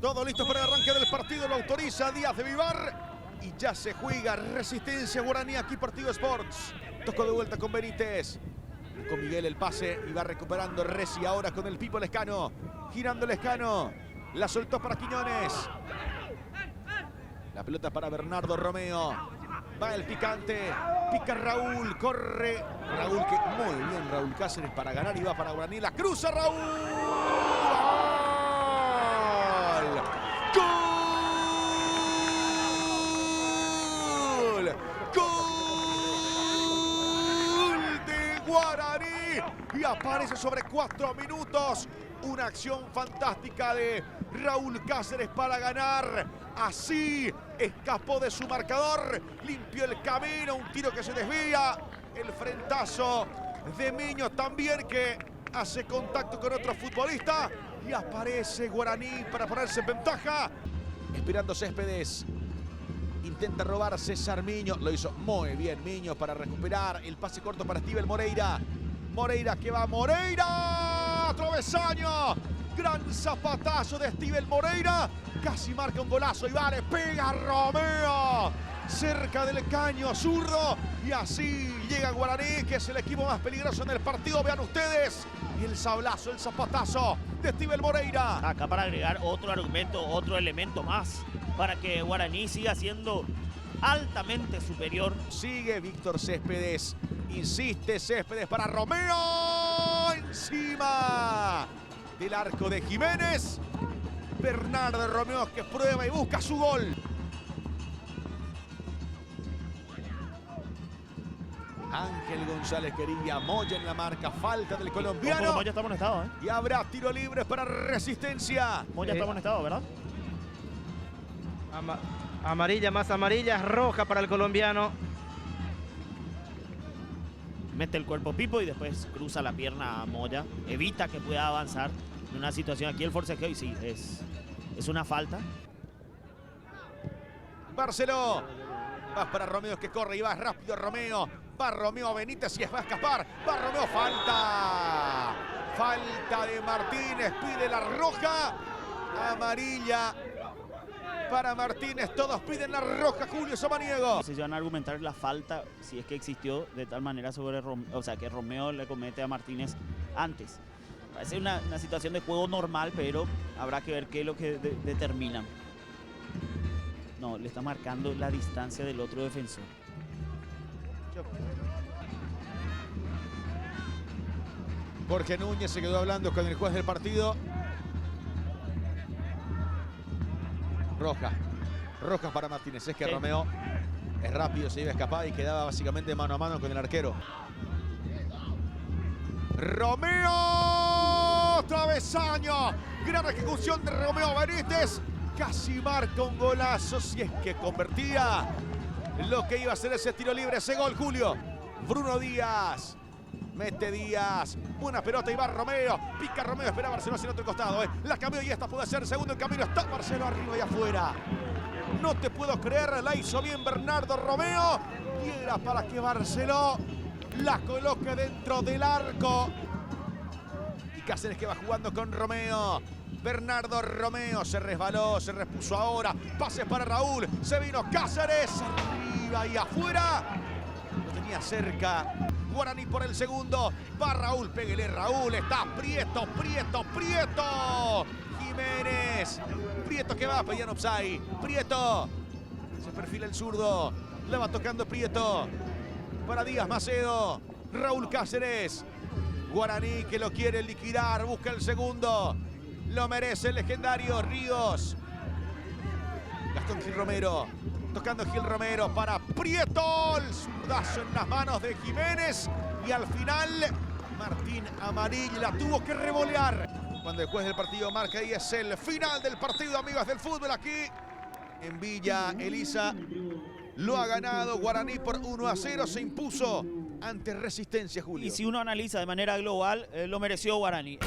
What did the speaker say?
Todo listo para el arranque del partido, lo autoriza Díaz de Vivar. Y ya se juega Resistencia Guaraní aquí Partido Sports. Tocó de vuelta con Benítez. Con Miguel el pase y va recuperando Resi ahora con el Pipo Lescano. Girando Lescano. La soltó para Quiñones. La pelota para Bernardo Romeo. Va el picante. Pica Raúl. Corre Raúl, que muy bien Raúl Cáceres para ganar y va para Guaraní. La cruza Raúl. ¡Gol! ¡Gol de Guaraní! Y aparece sobre 4 minutos. Una acción fantástica de Raúl Cáceres para ganar. Así escapó de su marcador. Limpió el camino. Un tiro que se desvía. El frentazo de Miño también, que hace contacto con otro futbolista. Y aparece Guaraní para ponerse en ventaja. Esperando Céspedes. Intenta robar César Miño. Lo hizo muy bien Miño para recuperar. El pase corto para Steven Moreira. Moreira que va. Moreira. Travesaño. Gran zapatazo de Steven Moreira. Casi marca un golazo. Y vale. Pega Romeo. Cerca del caño zurdo. Y así llega Guaraní, que es el equipo más peligroso en el partido. Vean ustedes. Y el sablazo, el zapatazo de Steven Moreira. Acá para agregar otro argumento, otro elemento más para que Guaraní siga siendo altamente superior. Sigue Víctor Céspedes. Insiste Céspedes para Romeo. Encima del arco de Jiménez. Bernardo Romeo que prueba y busca su gol. Ángel González quería. Moya en la marca. Falta del colombiano. Moya está amonestado, ¿eh? Y habrá tiro libre para Resistencia. Moya está amonestado, ¿verdad? Amarilla, más amarilla, roja para el colombiano. Mete el cuerpo Pipo y después cruza la pierna a Moya. Evita que pueda avanzar en una situación. Aquí el forcejeo y sí, es una falta. Barceló. Va para Romeo que corre y va rápido Romeo. Va Romeo Benítez y va a escapar. Va Romeo, falta. Falta de Martínez, pide la roja. Amarilla para Martínez, todos piden la roja. Julio Samaniego. Se van a argumentar la falta, si es que existió, de tal manera sobre Romeo, o sea, que Romeo le comete a Martínez antes. Parece una situación de juego normal, pero habrá que ver qué es lo que determinan. No, le está marcando la distancia del otro defensor. Jorge Núñez se quedó hablando con el juez del partido. Roja. Roja para Martínez. Es que sí. Romeo es rápido, se iba a escapar y quedaba básicamente mano a mano con el arquero. Romeo. Travesaño. Gran ejecución de Romeo Benítez. Casi marca un golazo, si es que convertía lo que iba a ser ese tiro libre, ese gol, Julio. Bruno Díaz. Mete Díaz. Buena pelota y va Romeo. Pica Romeo, espera Barceló hacia el otro costado. La cambió y esta puede ser segundo en camino. Está Barceló arriba y afuera. No te puedo creer, la hizo bien Bernardo Romeo. Y era para que Barceló la coloque dentro del arco. Y Cáceres que va jugando con Romeo. Bernardo Romeo se resbaló, se repuso ahora. Pases para Raúl. Se vino Cáceres. Arriba y afuera. Lo tenía cerca. Guaraní por el segundo. Va Raúl. Péguele Raúl. Está Prieto. Jiménez. Prieto que va. Pedían offside. Prieto. Se perfila el zurdo. Le va tocando Prieto. Para Díaz Macedo. Raúl Cáceres. Guaraní que lo quiere liquidar. Busca el segundo. Lo merece el legendario Ríos. Gastón Gil Romero. Tocando Gil Romero para Prieto. El zurdazo en las manos de Jiménez. Y al final Martín Amarilla la tuvo que revolear. Cuando el juez del partido marca y es el final del partido, amigos del fútbol, aquí en Villa Elisa. Lo ha ganado Guaraní por 1-0. Se impuso ante Resistencia, Julio. Y si uno analiza de manera global, lo mereció Guaraní.